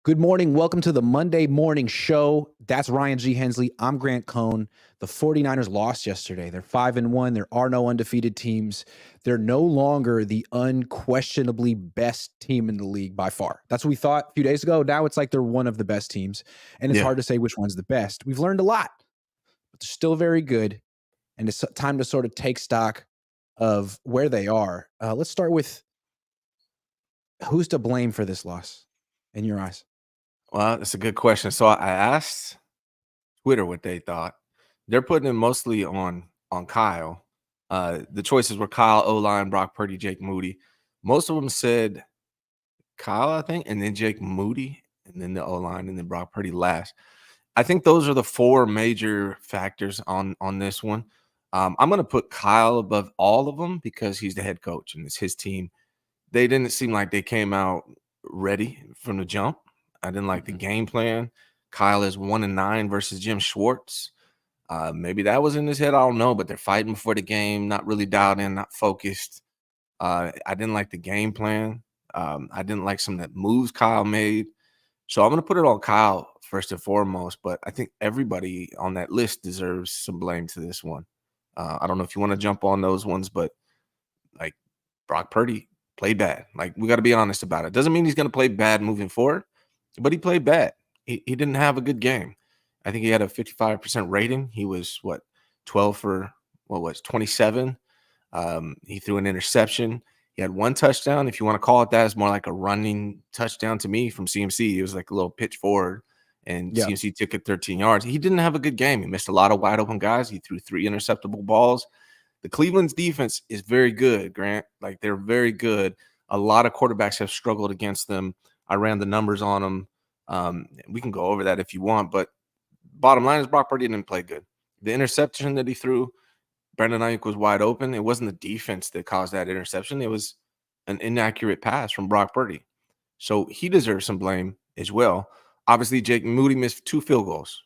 Good morning. Welcome to the Monday morning show. That's Ryan G. Hensley. I'm Grant Cohn. The 49ers lost yesterday. They're 5-1. There are no undefeated teams. They're no longer the unquestionably best team in the league by far. That's what we thought a few days ago. Now it's like they're one of the best teams, and it's Yeah. hard to say which one's the best. We've learned a lot, but they're still very good, and it's time to sort of take stock of where they are. Let's start with who's to blame for this loss in your eyes? Well, that's a good question. So I asked Twitter what they thought. They're putting it mostly on Kyle. The choices were Kyle, O-line, Brock Purdy, Jake Moody. Most of them said Kyle, I think, and then Jake Moody, and then the O-line, and then Brock Purdy last. I think those are the four major factors on this one. I'm going to put Kyle above all of them because he's the head coach and it's his team. They didn't seem like they came out ready from the jump. I didn't like the game plan. Kyle is 1-9 versus Jim Schwartz. Maybe that was in his head. I don't know, but they're fighting before the game, not really dialed in, not focused. I didn't like the game plan. I didn't like some of the moves Kyle made. So I'm going to put it on Kyle first and foremost, but I think everybody on that list deserves some blame to this one. I don't know if you want to jump on those ones, but like Brock Purdy played bad. Like, we got to be honest about it. Doesn't mean he's going to play bad moving forward, but he played bad. He didn't have a good game. I think he had a 55% rating. He was 12 for 27. He threw an interception. He had one touchdown. If you want to call it that, it's more like a running touchdown to me from CMC. It was like a little pitch forward, and CMC took it 13 yards. He didn't have a good game. He missed a lot of wide open guys. He threw 3 interceptable balls. The Cleveland's defense is very good, Grant. Like, they're very good. A lot of quarterbacks have struggled against them. I ran the numbers on them. We can go over that if you want, but bottom line is Brock Purdy didn't play good. The interception that he threw, Brandon Ayuk was wide open. It wasn't the defense that caused that interception. It was an inaccurate pass from Brock Purdy. So he deserves some blame as well. Obviously, Jake Moody missed 2 field goals.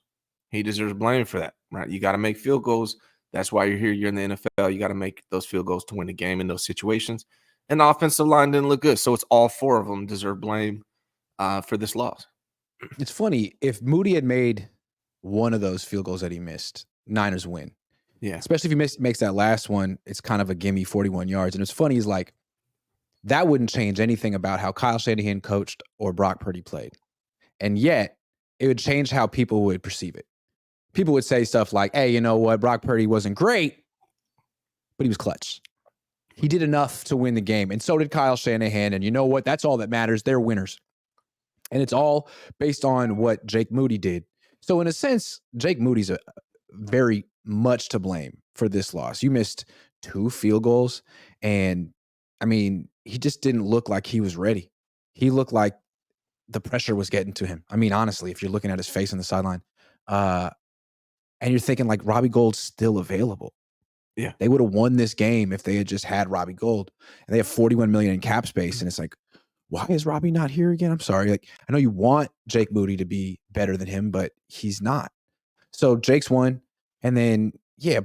He deserves blame for that, right? You got to make field goals. That's why you're here. You're in the NFL. You got to make those field goals to win the game in those situations. And the offensive line didn't look good. So it's all 4 of them deserve blame for this loss. It's funny. If Moody had made one of those field goals that he missed, Niners win. Yeah. Especially if he makes that last one, it's kind of a gimme 41 yards. And it's funny is like, that wouldn't change anything about how Kyle Shanahan coached or Brock Purdy played. And yet, it would change how people would perceive it. People would say stuff like, hey, you know what? Brock Purdy wasn't great, but he was clutch. He did enough to win the game. And so did Kyle Shanahan. And you know what? That's all that matters. They're winners. And it's all based on what Jake Moody did. So in a sense, Jake Moody's very much to blame for this loss. You missed 2 field goals. And I mean, he just didn't look like he was ready. He looked like the pressure was getting to him. I mean, honestly, if you're looking at his face on the sideline, and you're thinking like Robbie Gould's still available. Yeah. They would have won this game if they had just had Robbie Gould. And they have $41 million in cap space. And it's like, why is Robbie not here again? I'm sorry. Like, I know you want Jake Moody to be better than him, but he's not. So Jake's won. And then,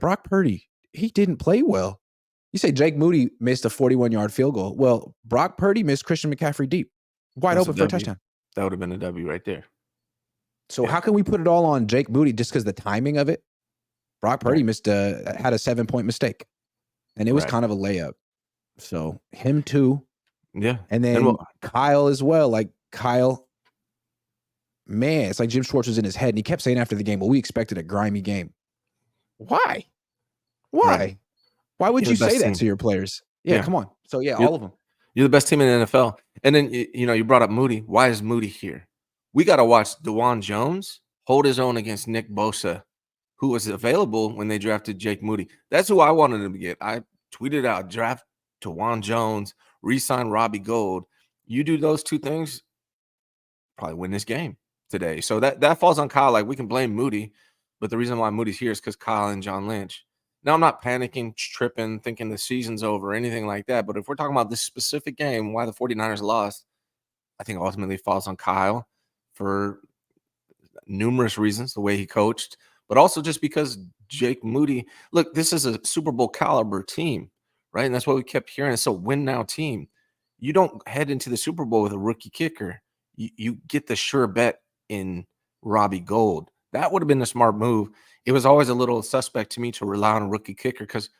Brock Purdy, he didn't play well. You say Jake Moody missed a 41-yard field goal. Well, Brock Purdy missed Christian McCaffrey deep, wide open for a touchdown. That would have been a W right there. So how can we put it all on Jake Moody just because the timing of it? Brock Purdy had a 7-point mistake, and it was kind of a layup. So him too. Yeah. And then Kyle as well. Like, Kyle, man, it's like Jim Schwartz was in his head, and he kept saying after the game, well, we expected a grimy game. Why? Right. Why would You're you the best say that team. to your players? Yeah, come on. So, all of them. You're the best team in the NFL. And then, you brought up Moody. Why is Moody here? We got to watch DeJuan Jones hold his own against Nick Bosa, who was available when they drafted Jake Moody. That's who I wanted him to get. I tweeted out, draft DeJuan Jones, re-sign Robbie Gould. You do those 2 things, probably win this game today. So that falls on Kyle. Like, we can blame Moody, but the reason why Moody's here is because Kyle and John Lynch. Now, I'm not panicking, tripping, thinking the season's over or anything like that. But if we're talking about this specific game, why the 49ers lost, I think ultimately falls on Kyle for numerous reasons, the way he coached, but also just because Jake Moody, look, this is a Super Bowl caliber team, right? And that's what we kept hearing. It's a win now team. You don't head into the Super Bowl with a rookie kicker. you get the sure bet in Robbie Gould. That would have been a smart move. It was always a little suspect to me to rely on a rookie kicker because,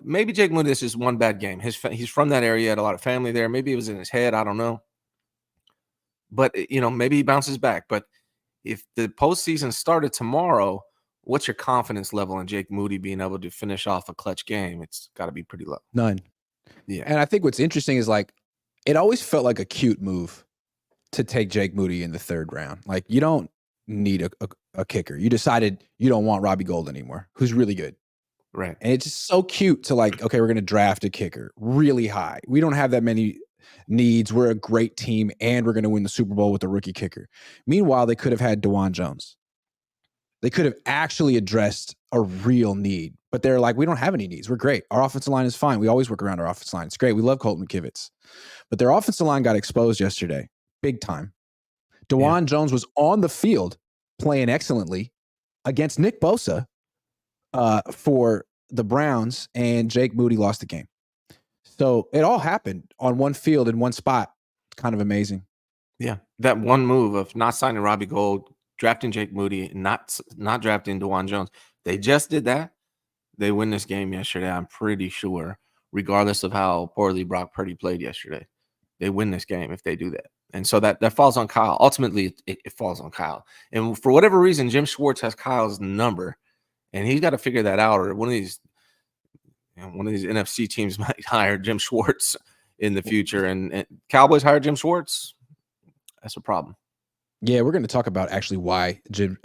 maybe Jake Moody, this is one bad game. He's from that area, had a lot of family there. Maybe it was in his head. I don't know. But, maybe he bounces back. But if the postseason started tomorrow, what's your confidence level in Jake Moody being able to finish off a clutch game? It's got to be pretty low. None. Yeah. And I think what's interesting is like, it always felt like a cute move to take Jake Moody in the third round. Like, you don't need a kicker. You decided you don't want Robbie Gould anymore, who's really good. Right. And it's just so cute to like, okay, we're going to draft a kicker really high. We don't have that many needs. We're a great team, and we're going to win the Super Bowl with a rookie kicker. Meanwhile, they could have had DeJuan Jones. They could have actually addressed a real need, but they're like, we don't have any needs. We're great. Our offensive line is fine. We always work around our offensive line. It's great. We love Colton McKivitz. But their offensive line got exposed yesterday, big time. DeJuan Jones was on the field playing excellently against Nick Bosa for the Browns, and Jake Moody lost the game. So it all happened on one field in one spot. Kind of amazing. Yeah. That one move of not signing Robbie Gould, drafting Jake Moody, not drafting DeJuan Jones. They just did that. They win this game yesterday, I'm pretty sure, regardless of how poorly Brock Purdy played yesterday. They win this game if they do that. And so that falls on Kyle. Ultimately, it falls on Kyle. And for whatever reason, Jim Schwartz has Kyle's number, and he's got to figure that out. Or one of these NFC teams might hire Jim Schwartz in the future. And Cowboys hire Jim Schwartz. That's a problem. Yeah, we're going to talk about actually why Jim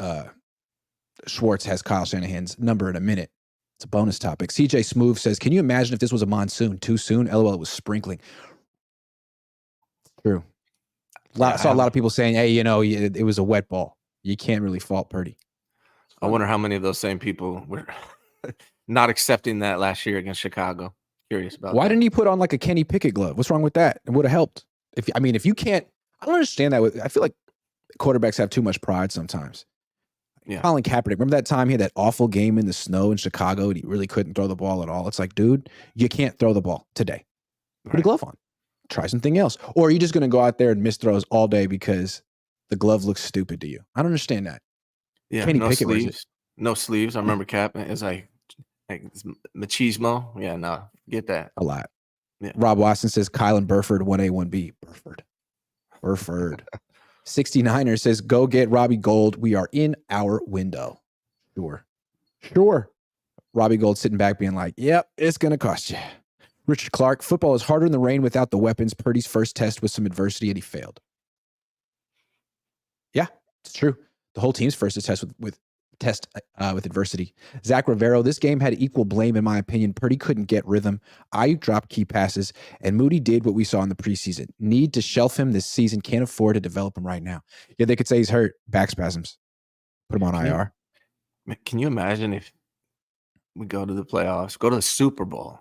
Schwartz has Kyle Shanahan's number in a minute. It's a bonus topic. CJ Smooth says, can you imagine if this was a monsoon? Too soon? LOL, it was sprinkling. True. Saw a lot of people saying, hey, it was a wet ball. You can't really fault Purdy. I wonder how many of those same people were not accepting that last year against Chicago. Curious about Why that. didn't he put on like a Kenny Pickett glove? What's wrong with that? It would have helped. If you can't, I don't understand that. I feel like quarterbacks have too much pride sometimes. Yeah. Colin Kaepernick, remember that time he had that awful game in the snow in Chicago and he really couldn't throw the ball at all? It's like, dude, you can't throw the ball today. Put a glove on. Try something else. Or are you just going to go out there and miss throws all day because the glove looks stupid to you? I don't understand that. Yeah, Kenny no Pickett sleeves. No sleeves. I remember Cap. It's like it's machismo. Yeah, no, get that. A lot. Yeah. Rob Watson says Kylan Burford, 1A, 1B. Burford. 69er says, go get Robbie Gould. We are in our window. Sure. Robbie Gould sitting back being like, yep, it's going to cost you. Richard Clark, football is harder in the rain without the weapons. Purdy's first test was some adversity and he failed. Yeah, it's true. The whole team's first test with adversity. Zach Rivero, this game had equal blame in my opinion. Purdy couldn't get rhythm. Ayuk dropped key passes, and Moody did what we saw in the preseason. Need to shelf him this season. Can't afford to develop him right now. Yeah, they could say he's hurt. Back spasms. Put him on IR. Can you imagine if we go to the playoffs, go to the Super Bowl,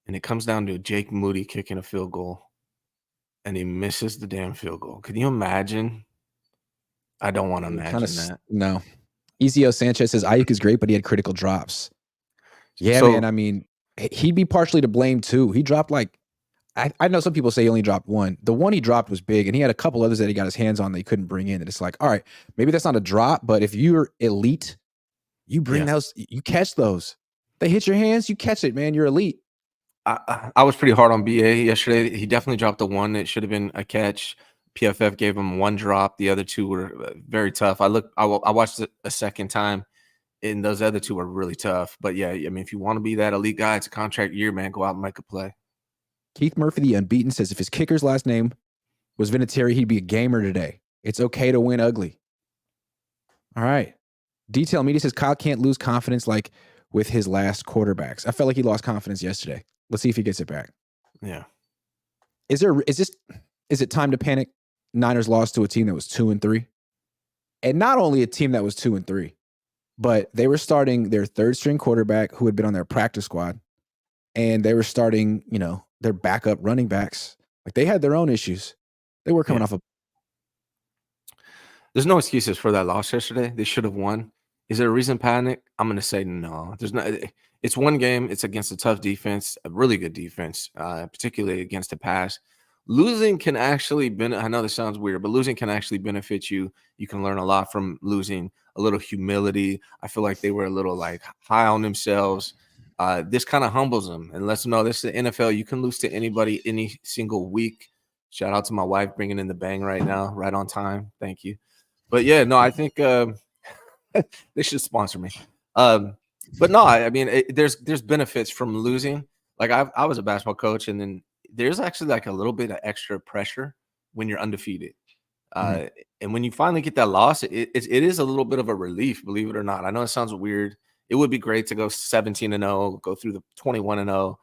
and it comes down to Jake Moody kicking a field goal, and he misses the damn field goal? Can you imagine? I don't want to imagine that. No. Ezio Sanchez says Ayuk is great, but he had critical drops. Yeah, man. I mean, he'd be partially to blame too. He dropped I know some people say he only dropped one. The one he dropped was big, and he had a couple others that he got his hands on that he couldn't bring in. And it's like, all right, maybe that's not a drop, but if you're elite, you bring those, you catch those. They hit your hands, you catch it, man. You're elite. I was pretty hard on BA yesterday. He definitely dropped the one that should have been a catch. PFF gave him one drop. The other two were very tough. I watched it a second time, and those other two were really tough. But yeah, I mean, if you want to be that elite guy, it's a contract year, man. Go out and make a play. Keith Murphy, the unbeaten, says if his kicker's last name was Vinatieri, he'd be a gamer today. It's okay to win ugly. All right. Detail Media says Kyle can't lose confidence like with his last quarterbacks. I felt like he lost confidence yesterday. Let's see if he gets it back. Yeah. Is it time to panic? Niners lost to a team that was 2-3. And not only a team that was 2-3, but they were starting their third string quarterback who had been on their practice squad. And they were starting, their backup running backs. Like they had their own issues. They were coming off There's no excuses for that loss yesterday. They should have won. Is there a reason to panic? I'm going to say no. There's not. It's one game. It's against a tough defense, a really good defense, particularly against the pass. losing can actually I know this sounds weird, but losing can actually benefit you. You can learn a lot from losing. A little humility. I feel like they were a little like high on themselves. This kind of humbles them and lets them know this is the NFL. You can lose to anybody any single week. Shout out to my wife bringing in the bang right now, right on time. Thank you. But yeah, no, I think they should sponsor me. But no, I mean, there's benefits from losing. Like I was a basketball coach, and then there's actually like a little bit of extra pressure when you're undefeated. Mhm. And when you finally get that loss, it is a little bit of a relief, believe it or not. I know it sounds weird. It would be great to go 17-0, go through the 21-0,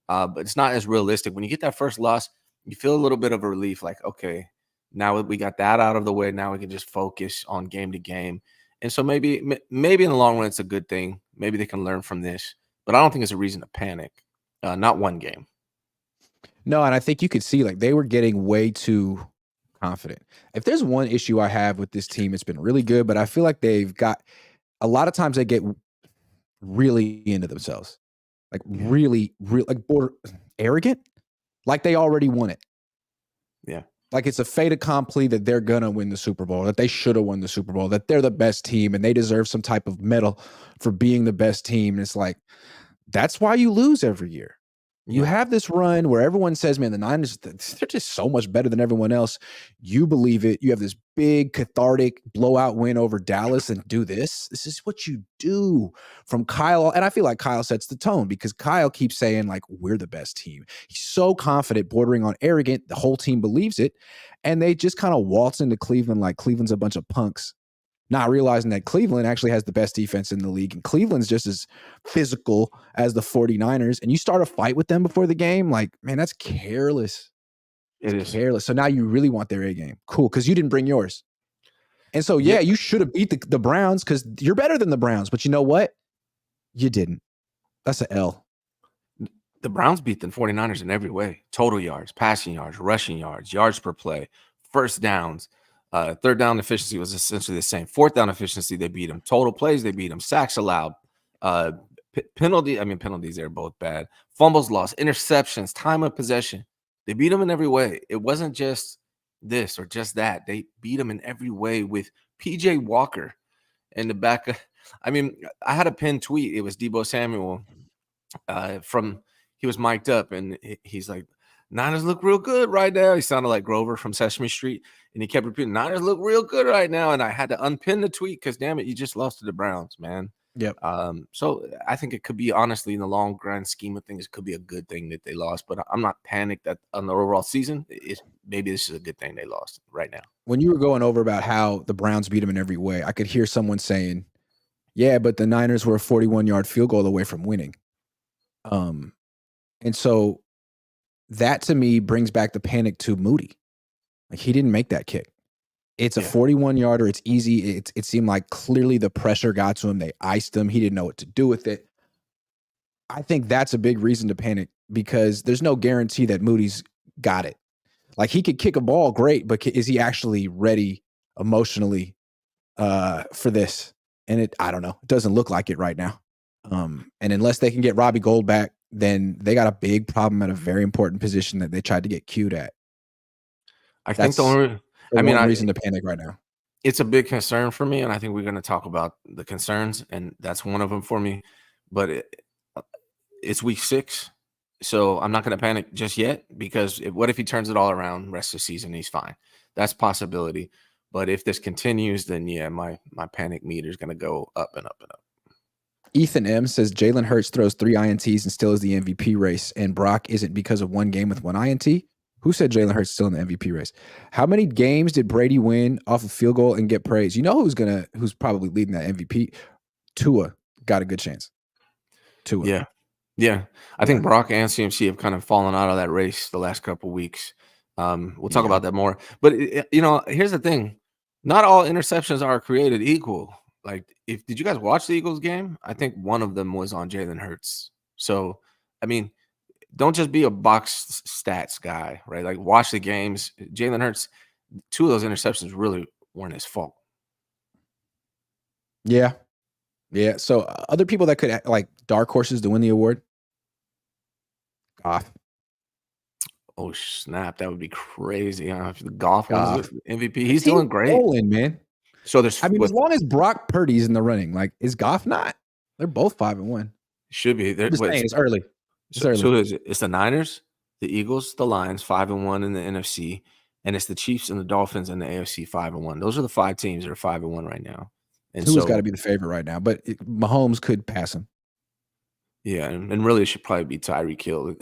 but it's not as realistic. When you get that first loss, you feel a little bit of a relief, like, okay, now we got that out of the way. Now we can just focus on game to game. And so maybe in the long run, it's a good thing. Maybe they can learn from this, but I don't think it's a reason to panic. Not one game. No, and I think you could see like they were getting way too confident. If there's one issue I have with this team, it's been really good, but I feel like they've got a lot of times they get really into themselves, like Yeah. really, like border arrogant, like they already won it. Yeah. Like it's a fait accompli that they're gonna win the Super Bowl, that they should have won the Super Bowl, that they're the best team and they deserve some type of medal for being the best team. And it's like, that's why you lose every year. You Yeah. have this run where everyone says, man, the Niners, they're just so much better than everyone else. You believe it. You have this big cathartic blowout win over Dallas and do this. This is what you do from Kyle. And I feel like Kyle sets the tone because Kyle keeps saying, like, we're the best team. He's so confident, bordering on arrogant. The whole team believes it. And they just kind of waltz into Cleveland like Cleveland's a bunch of punks, not realizing that Cleveland actually has the best defense in the league. And Cleveland's just as physical as the 49ers. And you start a fight with them before the game, like, man, that's careless. It It's is. careless. So now you really want their A game. Cool, because you didn't bring yours. And so, yeah, you should have beat the Browns because you're better than the Browns. But you know what? You didn't. That's an L. The Browns beat the 49ers in every way. Total yards, passing yards, rushing yards, yards per play, first downs. Third down efficiency was essentially the same. Fourth down efficiency, they beat them. Total plays, they beat them. Sacks allowed. Penalties, they're both bad. Fumbles lost, interceptions, time of possession. They beat them in every way. It wasn't just this or just that. They beat them in every way with PJ Walker in the back. I had a pinned tweet. It was Deebo Samuel from he was mic'd up and he's like, Niners look real good right now. He sounded like Grover from Sesame Street. And he kept repeating, Niners look real good right now. And I had to unpin the tweet because, damn it, you just lost to the Browns, man. Yep. So I think it could be, honestly, in the long grand scheme of things, it could be a good thing that they lost. But I'm not panicked that on the overall season. Maybe this is a good thing they lost right now. When you were going over about how the Browns beat them in every way, I could hear someone saying, yeah, but the Niners were a 41-yard field goal away from winning. And so that to me brings back the panic to Moody. Like he didn't make that kick. It's a 41-yarder. It's easy. It seemed like clearly the pressure got to him. They iced him. He didn't know what to do with it. I think that's a big reason to panic because there's no guarantee that Moody's got it. Like he could kick a ball great, but is he actually ready emotionally for this? And I don't know. It doesn't look like it right now. And unless they can get Robbie Gold back, then they got a big problem at a very important position that they tried to get cued at. I think the only reason to panic right now. It's a big concern for me, and I think we're going to talk about the concerns, and that's one of them for me. But it's week 6, so I'm not going to panic just yet because what if he turns it all around rest of the season? He's fine. That's a possibility. But if this continues, then yeah, my panic meter is going to go up and up and up. Ethan M says Jalen Hurts throws 3 INTs and still is the MVP race, and Brock isn't because of one game with 1 INT. Who said Jalen Hurts still in the MVP race? How many games did Brady win off a field goal and get praise? You know who's probably leading that MVP? Tua got a good chance. Tua. Yeah. I think Brock and CMC have kind of fallen out of that race the last couple weeks. We'll talk about that more. But here's the thing: not all interceptions are created equal. Like, did you guys watch the Eagles game? I think one of them was on Jalen Hurts. So, I mean, don't just be a box stats guy, right? Like, watch the games. Jalen Hurts, 2 of those interceptions really weren't his fault. Yeah. So other people that could like dark horses to win the award. Goff. Oh, snap. That would be crazy. If the Goff wins Goff. the MVP, The he's team's doing great. rolling, man. So there's I mean, as with long as Brock Purdy's in the running, like, is Goff not? They're both 5-1. should be there. I'm just saying, it's early. It's So early. who is it? It's the Niners, the Eagles, the Lions, 5-1 in the NFC, and it's the Chiefs and the Dolphins in the AFC 5-1. Those are the 5 teams that are 5-1 right now. And Tua's got to so, be the favorite right now, but Mahomes could pass him. yeah, and really it should probably be Tyreek Hill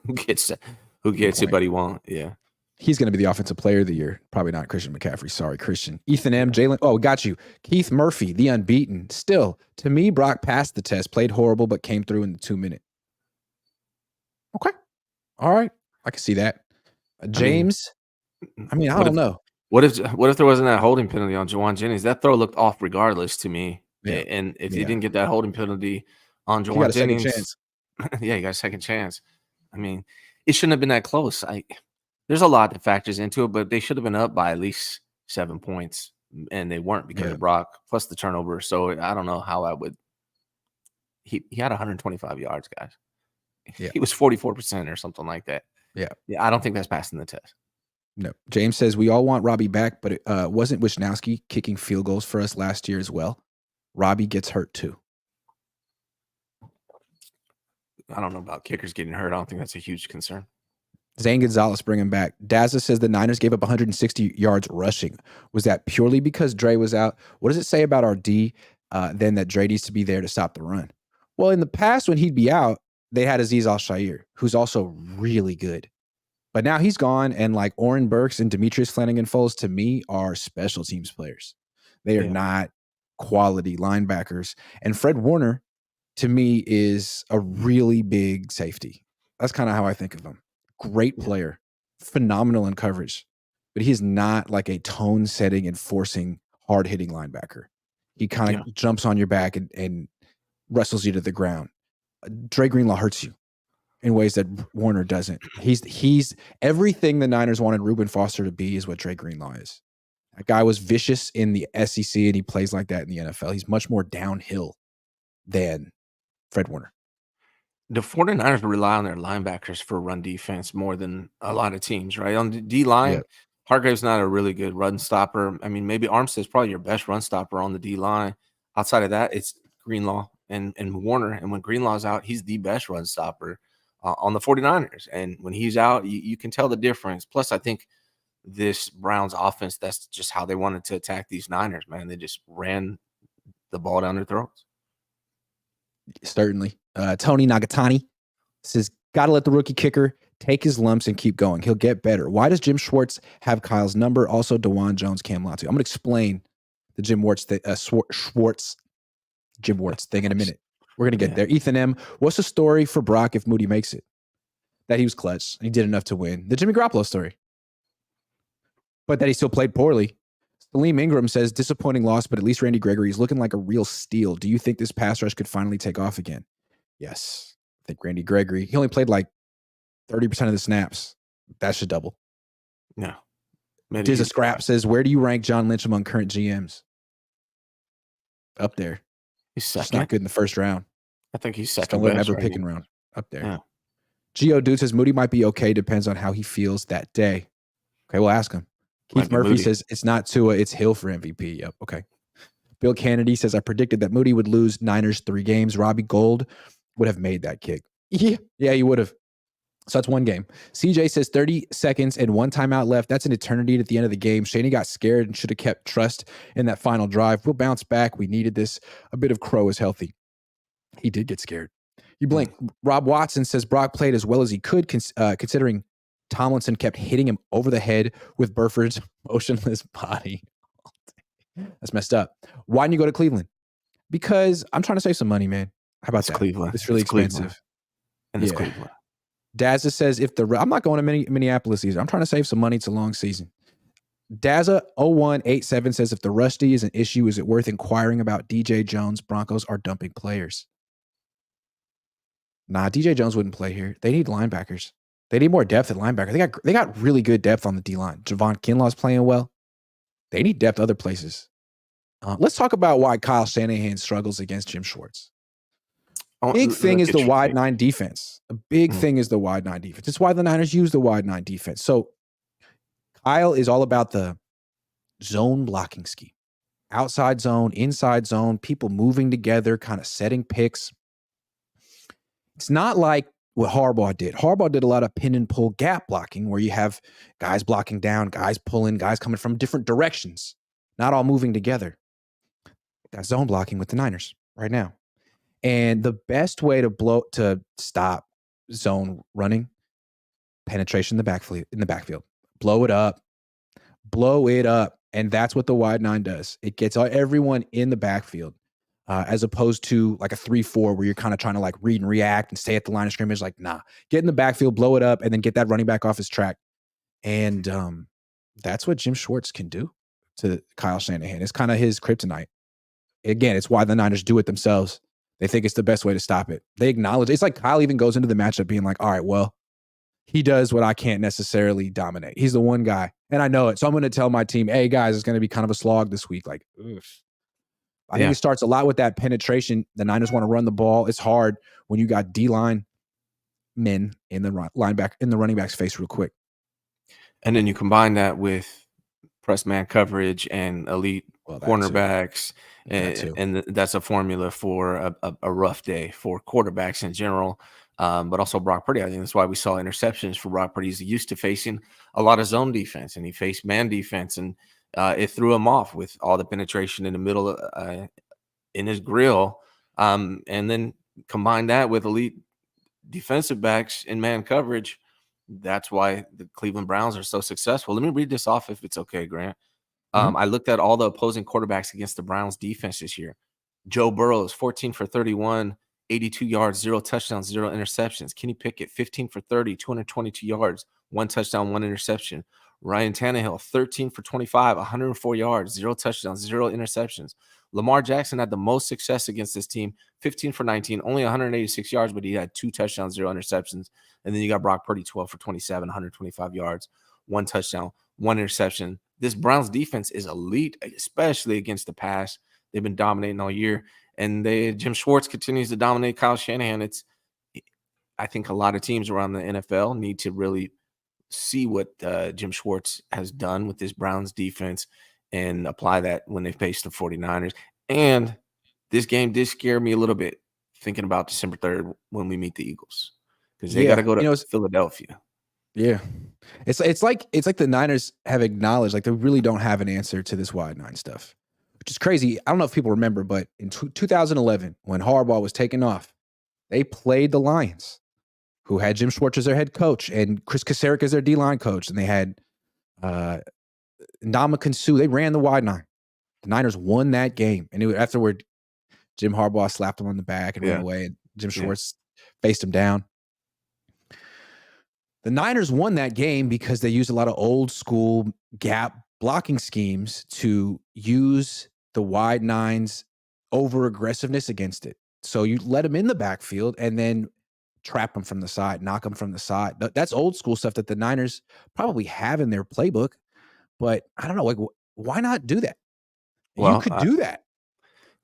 who gets Good it, point. but he won't. Yeah. He's going to be the offensive player of the year. Probably not Christian McCaffrey. Sorry, Christian. Ethan M. Jalen. Oh, got you. Keith Murphy, the unbeaten. Still, to me, Brock passed the test, played horrible, but came through in the 2-minute. Okay. All right. I can see that. James. I mean, I don't know. What if there wasn't that holding penalty on Jawan Jennings? That throw looked off regardless to me. Yeah. And if he didn't get that holding penalty on He got Jawan a second Jennings, chance. yeah, he got a second chance. I mean, it shouldn't have been that close. There's a lot that factors into it, but they should have been up by at least 7 points, and they weren't because of Brock plus the turnover. So I don't know how I would. He had 125 yards, guys. Yeah. He was 44% or something like that. Yeah. I don't think that's passing the test. No. James says we all want Robbie back, but it wasn't Wisnowski kicking field goals for us last year as well. Robbie gets hurt too. I don't know about kickers getting hurt. I don't think that's a huge concern. Zane Gonzalez bring him back. Dazza says the Niners gave up 160 yards rushing. Was that purely because Dre was out? What does it say about our D then that Dre needs to be there to stop the run? Well, in the past, when he'd be out, they had Azeez Al-Shaair, who's also really good. But now he's gone, and like Oren Burks and Demetrius Flanagan-Foles, to me, are special teams players. They are not quality linebackers. And Fred Warner, to me, is a really big safety. That's kind of how I think of him. Great player, phenomenal in coverage, but he is not like a tone-setting, enforcing, hard-hitting linebacker. He kind of jumps on your back and wrestles you to the ground. Dre Greenlaw hurts you in ways that Warner doesn't. He's everything the Niners wanted Reuben Foster to be is what Dre Greenlaw is. That guy was vicious in the SEC, and he plays like that in the NFL. He's much more downhill than Fred Warner. The 49ers rely on their linebackers for run defense more than a lot of teams, right? On the D-line, Hargrave's not a really good run stopper. I mean, maybe Armstead's probably your best run stopper on the D-line. Outside of that, it's Greenlaw and Warner. And when Greenlaw's out, he's the best run stopper on the 49ers. And when he's out, you can tell the difference. Plus, I think this Browns offense, that's just how they wanted to attack these Niners, man. They just ran the ball down their throats. Certainly. Tony Nagatani says, got to let the rookie kicker take his lumps and keep going. He'll get better. Why does Jim Schwartz have Kyle's number? Also, DeJuan Jones, Cam Latu. I'm going to explain the Jim Schwartz thing in a minute. We're going to get there. Ethan M., what's the story for Brock if Moody makes it? That he was clutch. He did enough to win. The Jimmy Garoppolo story. But that he still played poorly. Salim Ingram says, disappointing loss, but at least Randy Gregory is looking like a real steal. Do you think this pass rush could finally take off again? Yes. I think Randy Gregory, he only played like 30% of the snaps. That should double. No. Dizza Scrap says, where do you rank John Lynch among current GMs? Up there. He's second. Just not good in the first round. I think he's second. Don't let him ever pick and round. Up there. Yeah. Gio Dude says, Moody might be okay. Depends on how he feels that day. Okay, we'll ask him. Keith Murphy says, it's not Tua, it's Hill for MVP. Yep, okay. Bill Kennedy says, I predicted that Moody would lose Niners 3 games. Robbie Gould would have made that kick. Yeah, he would have. So that's 1 game. CJ says 30 seconds and 1 timeout left. That's an eternity at the end of the game. Shaney got scared and should have kept trust in that final drive. We'll bounce back. We needed this. A bit of Crow is healthy. He did get scared. You blink. Rob Watson says Brock played as well as he could, considering Tomlinson kept hitting him over the head with Burford's motionless body. That's messed up. Why didn't you go to Cleveland? Because I'm trying to save some money, man. How about that? Cleveland. It's really expensive. And it's Cleveland. Dazza says, I'm not going to Minneapolis either. I'm trying to save some money. It's a long season. Dazza 0187 says, if the Rusty is an issue, is it worth inquiring about DJ Jones? Broncos are dumping players. Nah, DJ Jones wouldn't play here. They need linebackers. They need more depth at linebacker. They got really good depth on the D-line. Javon Kinlaw's playing well. They need depth other places. Let's talk about why Kyle Shanahan struggles against Jim Schwartz. Big thing Let's is get the your wide take. 9 defense. A big thing is the wide 9 defense. It's why the Niners use the wide 9 defense. So Kyle is all about the zone blocking scheme. Outside zone, inside zone, people moving together, kind of setting picks. It's not like what Harbaugh did. Harbaugh did a lot of pin and pull gap blocking where you have guys blocking down, guys pulling, guys coming from different directions, not all moving together. That's zone blocking with the Niners right now. And the best way to stop zone running, penetration in the backfield. Blow it up. And that's what the wide 9 does. It gets everyone in the backfield. As opposed to like a 3-4 where you're kind of trying to like read and react and stay at the line of scrimmage. Like, nah, get in the backfield, blow it up, and then get that running back off his track. And that's what Jim Schwartz can do to Kyle Shanahan. It's kind of his kryptonite. Again, it's why the Niners do it themselves. They think it's the best way to stop it. They acknowledge it's like Kyle even goes into the matchup being like, all right, well, he does what I can't necessarily dominate. He's the one guy, and I know it. So I'm going to tell my team, hey, guys, it's going to be kind of a slog this week. Like, oof. I think it starts a lot with that penetration. The Niners want to run the ball. It's hard when you got D-line men in the running back's face real quick. And then you combine that with press man coverage and elite cornerbacks, and that's a formula for a rough day for quarterbacks in general. But also Brock Purdy. I think that's why we saw interceptions for Brock Purdy. He's used to facing a lot of zone defense, and he faced man defense, and it threw him off with all the penetration in the middle in his grill. And then combine that with elite defensive backs in man coverage. That's why the Cleveland Browns are so successful. Let me read this off if it's okay, Grant. I looked at all the opposing quarterbacks against the Browns defense this year. Joe Burrow is 14 for 31, 82 yards, 0 touchdowns, 0 interceptions. Kenny Pickett, 15 for 30, 222 yards, 1 touchdown, 1 interception. Ryan Tannehill, 13 for 25, 104 yards, 0 touchdowns, 0 interceptions. Lamar Jackson had the most success against this team, 15 for 19, only 186 yards, but he had 2 touchdowns, 0 interceptions. And then you got Brock Purdy, 12 for 27, 125 yards, 1 touchdown, 1 interception. This Browns defense is elite, especially against the pass. They've been dominating all year. And Jim Schwartz continues to dominate Kyle Shanahan. I think a lot of teams around the NFL need to really see what Jim Schwartz has done with this Browns defense and apply that when they face the 49ers. And this game did scare me a little bit thinking about December 3rd when we meet the Eagles, because they got to go to Philadelphia. Yeah. It's like the Niners have acknowledged like they really don't have an answer to this wide 9 stuff, which is crazy. I don't know if people remember, but in 2011, when Harbaugh was taken off, they played the Lions, who had Jim Schwartz as their head coach and Chris Kasarik as their D-line coach. And they had Ndamukong Suh. They ran the wide 9. The Niners won that game. And afterward, Jim Harbaugh slapped him on the back and ran away. And Jim Schwartz faced him down. The Niners won that game because they used a lot of old school gap blocking schemes to use the wide 9's over aggressiveness against it. So you let them in the backfield and then trap them from the side, knock them from the side. That's old school stuff that the Niners probably have in their playbook, but I don't know, like, why not do that? Well, you could do that.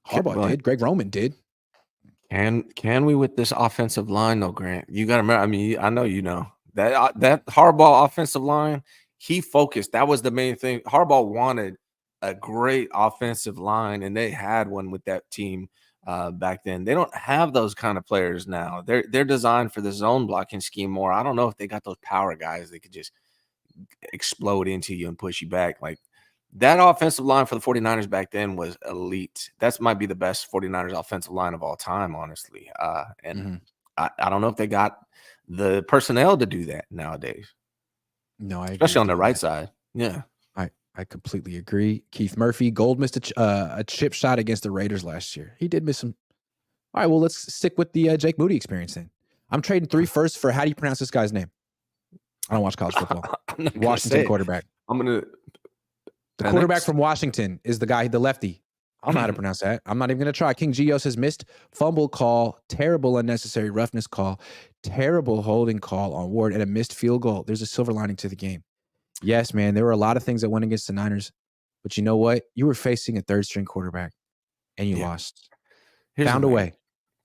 Harbaugh did. Greg Roman did. Can we with this offensive line though, Grant? You got to remember, I mean, I know you know. That Harbaugh offensive line, he focused. That was the main thing. Harbaugh wanted a great offensive line, and they had one with that team back then. They don't have those kind of players now. They're designed for the zone blocking scheme more. I don't know if they got those power guys that could just explode into you and push you back. Like that offensive line for the 49ers back then was elite. That might be the best 49ers offensive line of all time, honestly. I don't know if they got the personnel to do that nowadays. No, I especially on the right side. Yeah, I completely agree. Keith Murphy, Gold missed a chip shot against the Raiders last year. He did miss some. All right, well, let's stick with the Jake Moody experience then. I'm trading 3 firsts for, how do you pronounce this guy's name? I don't watch college football. Washington quarterback. The quarterback from Washington is the guy, the lefty. I don't know how to pronounce that. I'm not even going to try. King Gios has missed fumble call, terrible unnecessary roughness call, terrible holding call on Ward, and a missed field goal. There's a silver lining to the game. Yes, man, there were a lot of things that went against the Niners, but you know what? You were facing a third-string quarterback, and you lost. Found a way.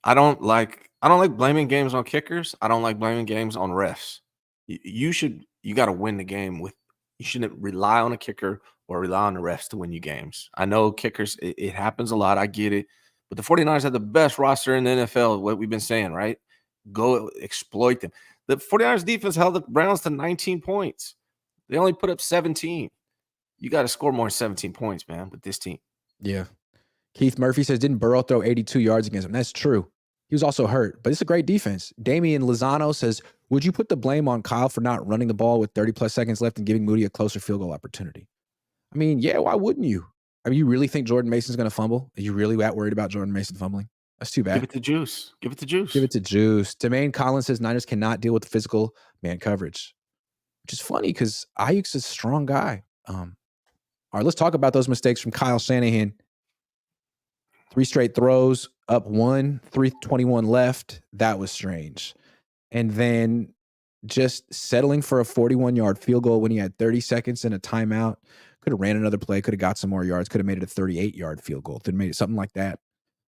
I don't like blaming games on kickers. I don't like blaming games on refs. You got to win the game with. You shouldn't rely on a kicker or rely on the refs to win you games. I know kickers, it happens a lot. I get it. But the 49ers have the best roster in the NFL, what we've been saying, right? Go exploit them. The 49ers defense held the Browns to 19 points. They only put up 17. You got to score more than 17 points, man, with this team. Yeah. Keith Murphy says, didn't Burrow throw 82 yards against him? That's true. He was also hurt, but it's a great defense. Damian Lozano says, would you put the blame on Kyle for not running the ball with 30-plus seconds left and giving Moody a closer field goal opportunity? I mean, yeah, why wouldn't you? I mean, you really think Jordan Mason's going to fumble? Are you really that worried about Jordan Mason fumbling? That's too bad. Give it to Juice. Give it to Juice. Give it to Juice. Domain Collins says Niners cannot deal with the physical man coverage, which is funny because Ayuk's a strong guy. All right, let's talk about those mistakes from Kyle Shanahan. 3 straight throws, up 1, 3:21 left. That was strange. And then just settling for a 41-yard field goal when he had 30 seconds and a timeout. Could have ran another play, could have got some more yards, could have made it a 38-yard field goal, could have made it something like that.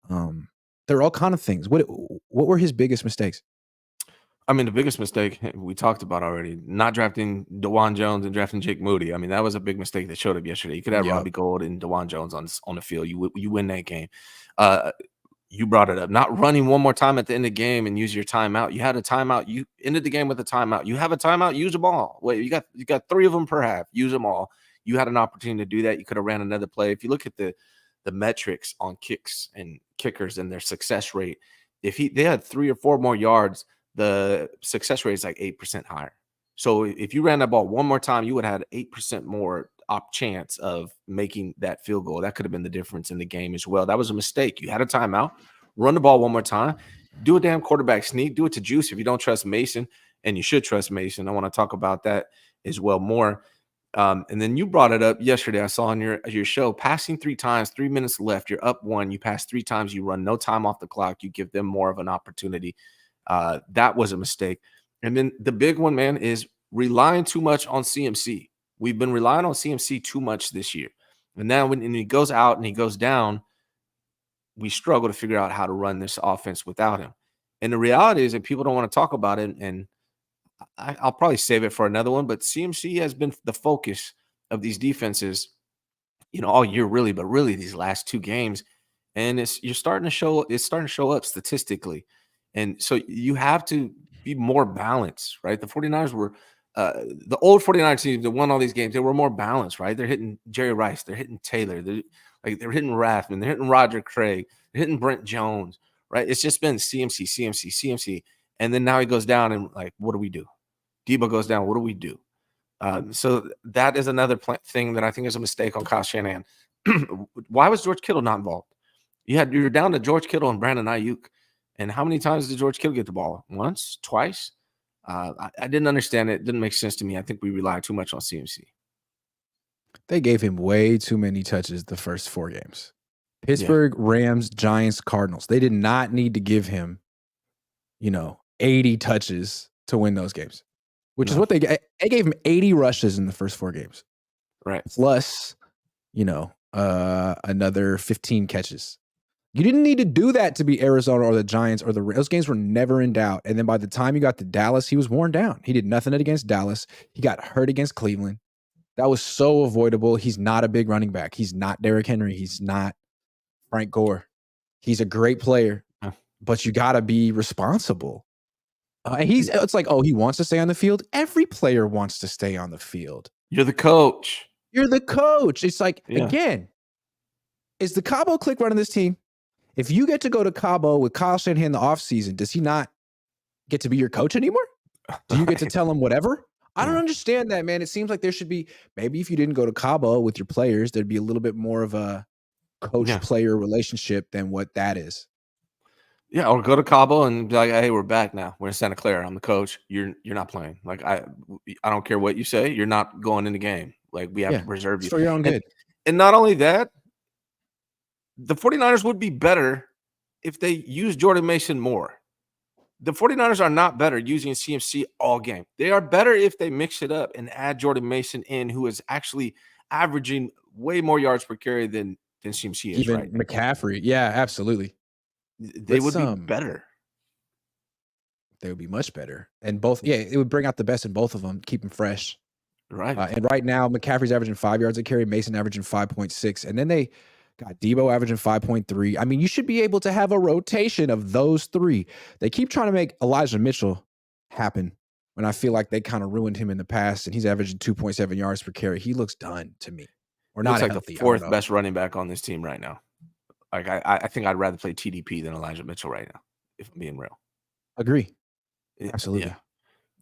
There are all kind of things. What were his biggest mistakes? I mean, the biggest mistake we talked about already, not drafting DeJuan Jones and drafting Jake Moody. I mean, that was a big mistake that showed up yesterday. You could have Robbie Gould and DeJuan Jones on the field. You win that game. You brought it up. Not running one more time at the end of the game and use your timeout. You had a timeout. You ended the game with a timeout. You have a timeout. Use them all. Wait, you got 3 of them per half. Use them all. You had an opportunity to do that. You could have ran another play. If you look at the metrics on kicks and kickers and their success rate, if they had 3 or 4 more yards, the success rate is like 8% higher. So if you ran that ball one more time, you would have had 8% more chance of making that field goal. That could have been the difference in the game as well. That was a mistake. You had a timeout. Run the ball one more time. Do a damn quarterback sneak. Do it to Juice if you don't trust Mason, and you should trust Mason. I want to talk about that as well more. And then you brought it up yesterday. I saw on your show, passing 3 times, 3 minutes left. You're up 1. You pass 3 times. You run no time off the clock. You give them more of an opportunity. That was a mistake. And then the big one, man, is relying too much on CMC. We've been relying on CMC too much this year. And now when he goes out and he goes down, we struggle to figure out how to run this offense without him. And the reality is that people don't want to talk about it. And I'll probably save it for another one. But CMC has been the focus of these defenses, all year really, but really these last 2 games. And it's starting to show up statistically. And so you have to be more balanced, right? The 49ers were the old 49ers teams that won all these games. They were more balanced, right? They're hitting Jerry Rice. They're hitting Taylor. They're hitting Rathman. They're hitting Roger Craig. They're hitting Brent Jones, right? It's just been CMC. And then now he goes down and what do we do? Debo goes down. What do we do? So that is another thing that I think is a mistake on Kyle Shanahan. Why was George Kittle not involved? You're down to George Kittle and Brandon Ayuk. And how many times did George Kittle get the ball? Once? Twice? I didn't understand it. It didn't make sense to me. I think we rely too much on CMC. They gave him way too many touches the first 4 games. Pittsburgh, Rams, Giants, Cardinals. They did not need to give him, 80 touches to win those games, which is what they gave him 80 rushes in the first 4 games. Right. Plus, another 15 catches. You didn't need to do that to be Arizona or the Giants or those games were never in doubt. And then by the time you got to Dallas, he was worn down. He did nothing against Dallas. He got hurt against Cleveland. That was so avoidable. He's not a big running back. He's not Derrick Henry. He's not Frank Gore. He's a great player, but you got to be responsible. It's like, he wants to stay on the field. Every player wants to stay on the field. You're the coach. It's like, again, is the Cabo clique running this team? If you get to go to Cabo with Kyle Shanahan in the offseason, does he not get to be your coach anymore? Do you get to tell him whatever? I don't understand that, man. It seems like there should be, maybe if you didn't go to Cabo with your players, there'd be a little bit more of a coach-player relationship than what that is. Yeah, or go to Cabo and be like, hey, we're back now. We're in Santa Clara. I'm the coach. You're not playing. I don't care what you say. You're not going in the game. We have to preserve you. For your own good. And not only that, the 49ers would be better if they use Jordan Mason more. The 49ers are not better using CMC all game. They are better if they mix it up and add Jordan Mason in, who is actually averaging way more yards per carry than CMC is. Even McCaffrey. Yeah, absolutely. They would be better. They would be much better. And both, it would bring out the best in both of them, keep them fresh. Right. And right now, McCaffrey's averaging 5 yards a carry, Mason averaging 5.6. And then they got Debo averaging 5.3. I mean, you should be able to have a rotation of those three. They keep trying to make Elijah Mitchell happen when I feel like they kind of ruined him in the past, and he's averaging 2.7 yards per carry. He looks done to me. Or not like healthy, the fourth best running back on this team right now. Like I think I'd rather play TDP than Elijah Mitchell right now, if I'm being real. Agree. Absolutely.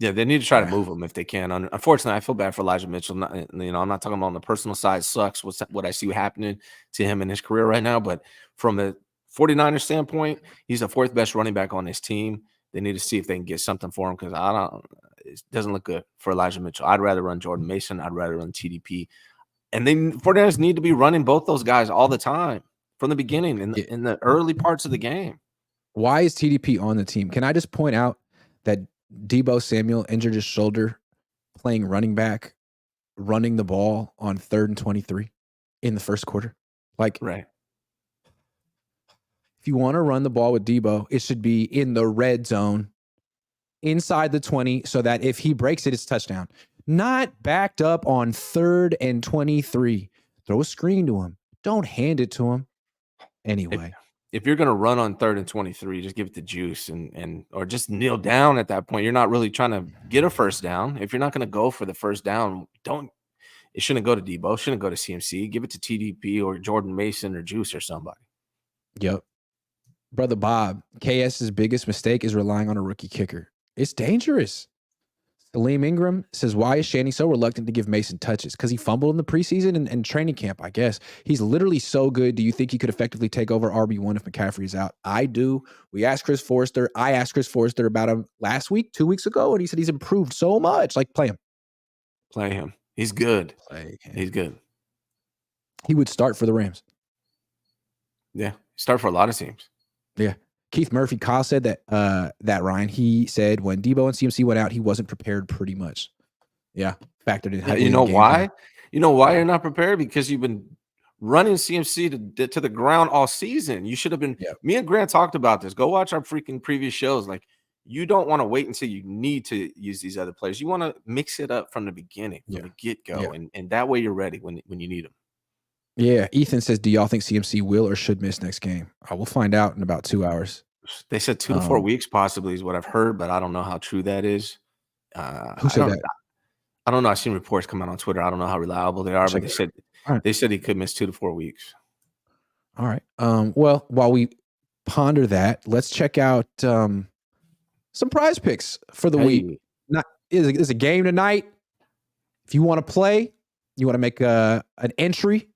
Yeah, they need to try to move him if they can. Unfortunately, I feel bad for Elijah Mitchell. I'm not talking about on the personal side. It sucks what I see happening to him in his career right now. But from a 49er standpoint, he's the fourth best running back on this team. They need to see if they can get something for him because it doesn't look good for Elijah Mitchell. I'd rather run Jordan Mason. I'd rather run TDP. And they 49ers need to be running both those guys all the time from the beginning in the early parts of the game. Why is TDP on the team? Can I just point out that Debo Samuel injured his shoulder playing running back, running the ball on 3rd and 23 in the first quarter? Like, right. If you want to run the ball with Debo, it should be in the red zone, inside the 20, so that if he breaks it, it's touchdown. Not backed up on 3rd and 23. Throw a screen to him. Don't hand it to him. Anyway. If you're going to run on 3rd and 23, just give it the juice or just kneel down at that point. You're not really trying to get a first down. If you're not going to go for the first down, it shouldn't go to Debo. It shouldn't go to CMC. Give it to TDP or Jordan Mason or Juice or somebody. Yep. Brother Bob, KS's biggest mistake is relying on a rookie kicker. It's dangerous. Salim Ingram says, why is Shanny so reluctant to give Mason touches? Because he fumbled in the preseason and training camp, I guess. He's literally so good. Do you think he could effectively take over RB1 if McCaffrey is out? I do. We asked Chris Forrester. I asked Chris Forrester about him last week, 2 weeks ago, and he said he's improved so much. Like, play him. Play him. He's good. Play him. He's good. He would start for the Rams. Yeah. Start for a lot of teams. Yeah. Keith Murphy, Kyle said that Ryan, he said when Debo and CMC went out, he wasn't prepared pretty much. Yeah. Factored in. You know why? You know why you're not prepared? Because you've been running CMC to the ground all season. You should have been. Yeah. Me and Grant talked about this. Go watch our freaking previous shows. Like, you don't want to wait until you need to use these other players. You want to mix it up from the beginning, from the get-go. Yeah. And that way you're ready when you need them. Yeah. Ethan says, do y'all think CMC will or should miss next game? We'll find out in about 2 hours. They said 2 to 4 weeks possibly is what I've heard, but I don't know how true that is. Who said that? I don't know. I've seen reports come out on Twitter. I don't know how reliable they are, but they said he could miss 2 to 4 weeks. All right. Well, while we ponder that, let's check out some prize picks for the week. There's a game tonight. If you want to play, you want to make an entry,